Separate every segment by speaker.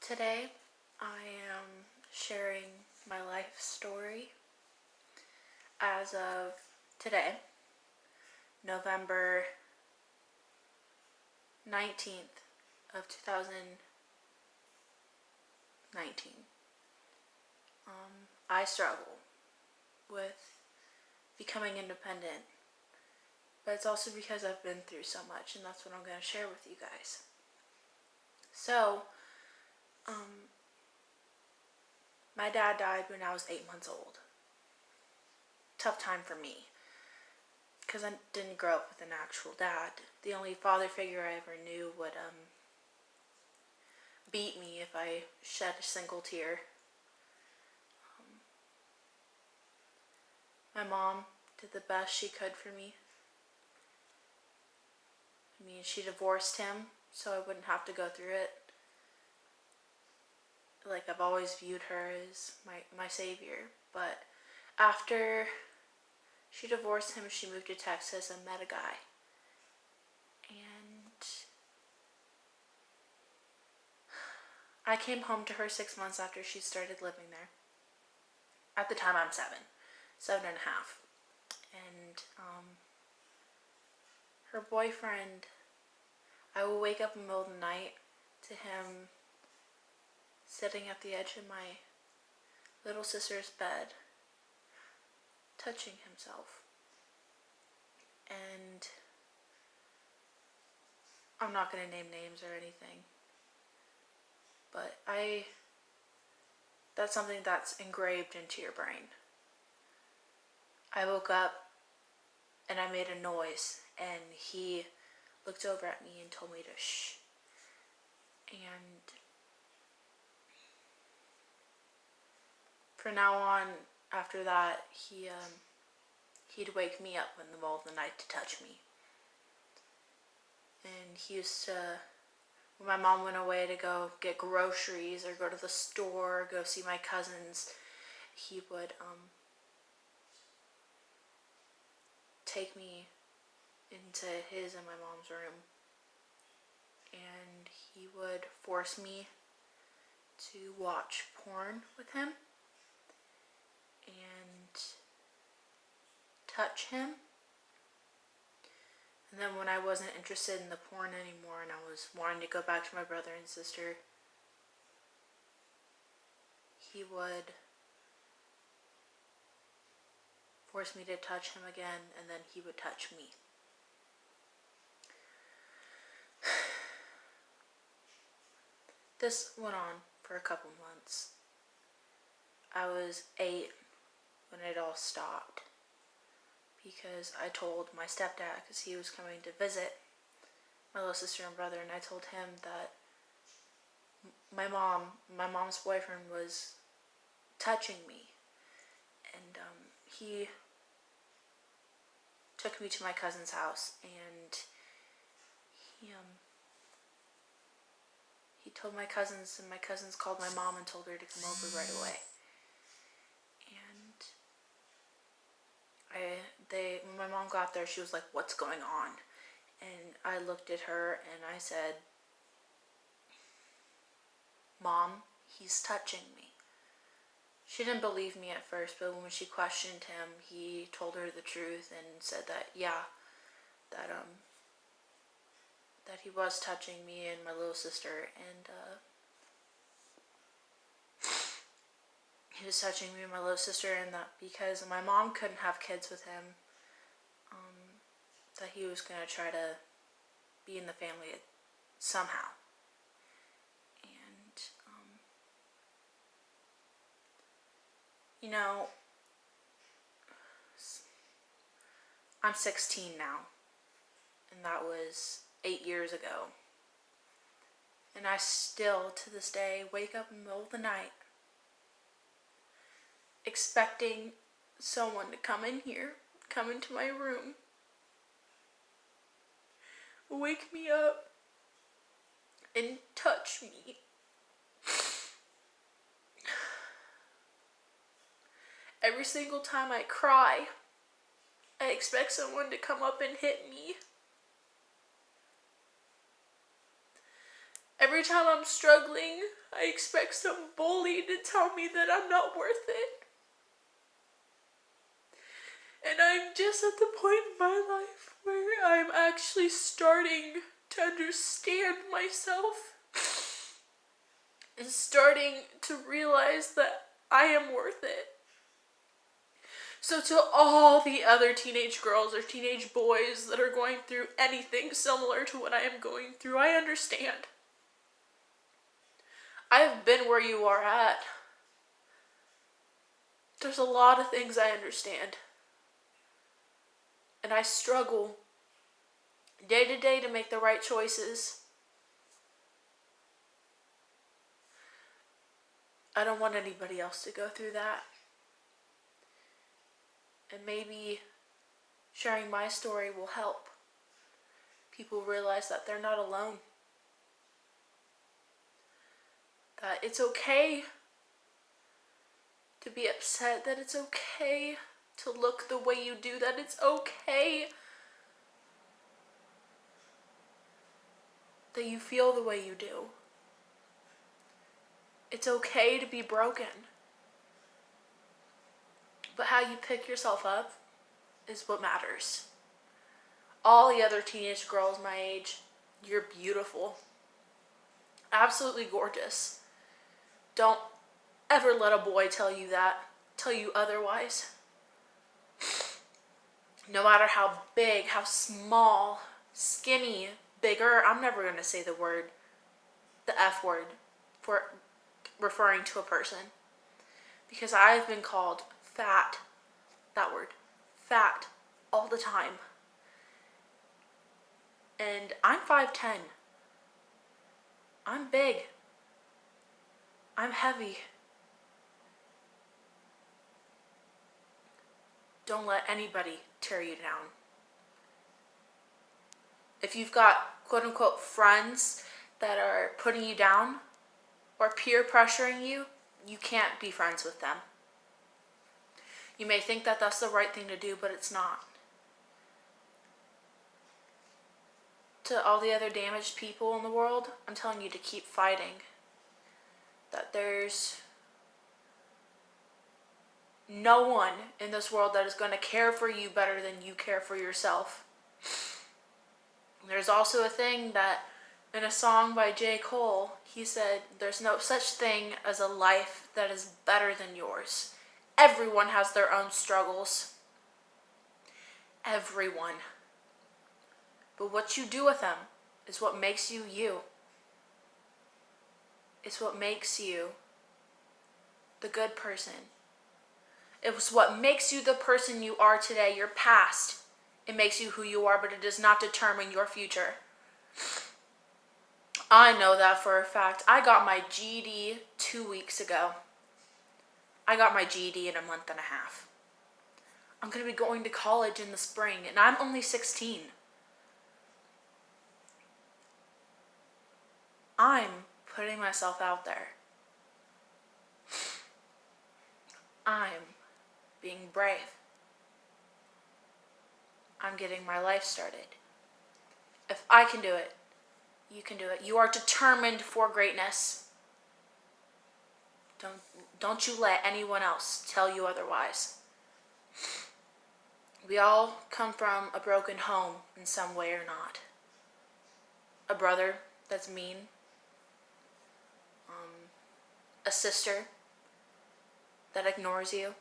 Speaker 1: Today, I am sharing my life story as of today, November 19th of 2019. I struggle with becoming independent, but it's also because I've been through so much, and that's what I'm going to share with you guys. So, my dad died when I was 8 months old. Tough time for me, because I didn't grow up with an actual dad. The only father figure I ever knew would beat me if I shed a single tear. My mom did the best she could for me. I mean, she divorced him so I wouldn't have to go through it. Like, I've always viewed her as my savior. But after she divorced him, she moved to Texas and met a guy. And I came home to her 6 months after she started living there. At the time, I'm 7 and a half. And her boyfriend, I will wake up in the middle of the night to him sitting at the edge of my little sister's bed, touching himself. And I'm not going to name names or anything, but that's something that's engraved into your brain. I woke up and I made a noise, and he looked over at me and told me to shh. And from now on, after that, he'd wake me up in the middle of the night to touch me. And he used to, when my mom went away to go get groceries or go to the store or go see my cousins, he would take me into his and my mom's room, and he would force me to watch porn with him and touch him. And then when I wasn't interested in the porn anymore and I was wanting to go back to my brother and sister, he would force me to touch him again, and then he would touch me. This went on for a couple months. I was 8 when it all stopped, because I told my stepdad, because he was coming to visit my little sister and brother, and I told him that my mom's boyfriend was touching me. And he took me to my cousin's house, and he told my cousins, and my cousins called my mom and told her to come over right away. And when my mom got there, she was like, "What's going on?" And I looked at her and I said, "Mom, he's touching me." She didn't believe me at first, but when she questioned him, he told her the truth and said that, that he was touching me and my little sister, and he was touching me and my little sister, and that because my mom couldn't have kids with him, that he was going to try to be in the family somehow. And I'm 16 now, and that was 8 years ago. And I still, to this day, wake up in the middle of the night expecting someone to come into my room, wake me up, and touch me. Every single time I cry, I expect someone to come up and hit me. Every time I'm struggling, I expect some bully to tell me that I'm not worth it. And I'm just at the point in my life where I'm actually starting to understand myself and starting to realize that I am worth it. So to all the other teenage girls or teenage boys that are going through anything similar to what I am going through, I understand. I have been where you are at. There's a lot of things I understand. And I struggle day to day to make the right choices. I don't want anybody else to go through that. And maybe sharing my story will help people realize that they're not alone. That it's okay to be upset, that it's okay to look the way you do, that it's okay that you feel the way you do. It's okay to be broken. But how you pick yourself up is what matters. All the other teenage girls my age, you're beautiful. Absolutely gorgeous. Don't ever let a boy tell you otherwise. No matter how big, how small, skinny, bigger, I'm never going to say the F word, for referring to a person. Because I've been called fat, that word, fat, all the time. And I'm 5'10". I'm big. I'm heavy. Don't let anybody tear you down. If you've got quote unquote friends that are putting you down or peer pressuring you, you can't be friends with them. You may think that that's the right thing to do, but it's not. To all the other damaged people in the world, I'm telling you to keep fighting. That there's no one in this world that is going to care for you better than you care for yourself. There's also a thing that in a song by J. Cole, he said, there's no such thing as a life that is better than yours. Everyone has their own struggles. Everyone. But what you do with them is what makes you you. It's what makes you the good person. It's what makes you the person you are today, your past. It makes you who you are, but it does not determine your future. I know that for a fact. I got my GED 2 weeks ago. I got my GED in a month and a half. I'm going to be going to college in the spring, and I'm only 16. I'm putting myself out there. I'm being brave. I'm getting my life started. If I can do it, you can do it. You are determined for greatness. Don't you let anyone else tell you otherwise. We all come from a broken home in some way or not. A brother that's mean. A sister that ignores you.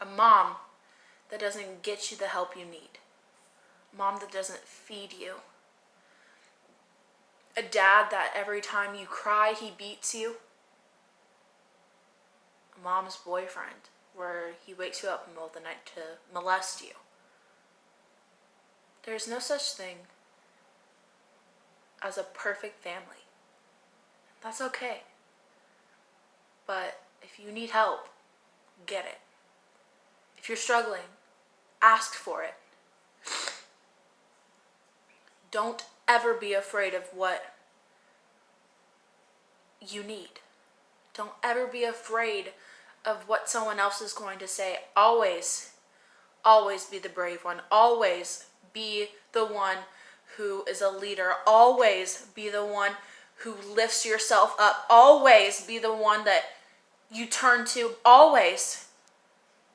Speaker 1: A mom that doesn't get you the help you need. A mom that doesn't feed you. A dad that every time you cry, he beats you. A mom's boyfriend where he wakes you up in the middle of the night to molest you. There's no such thing as a perfect family. That's okay. But if you need help, get it. If you're struggling, ask for it. Don't ever be afraid of what you need. Don't ever be afraid of what someone else is going to say. Always be the brave one. Always be the one who is a leader. Always be the one who lifts yourself up. Always be the one that you turn to. Always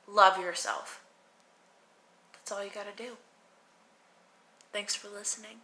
Speaker 1: love yourself. That's all you got to do. Thanks for listening.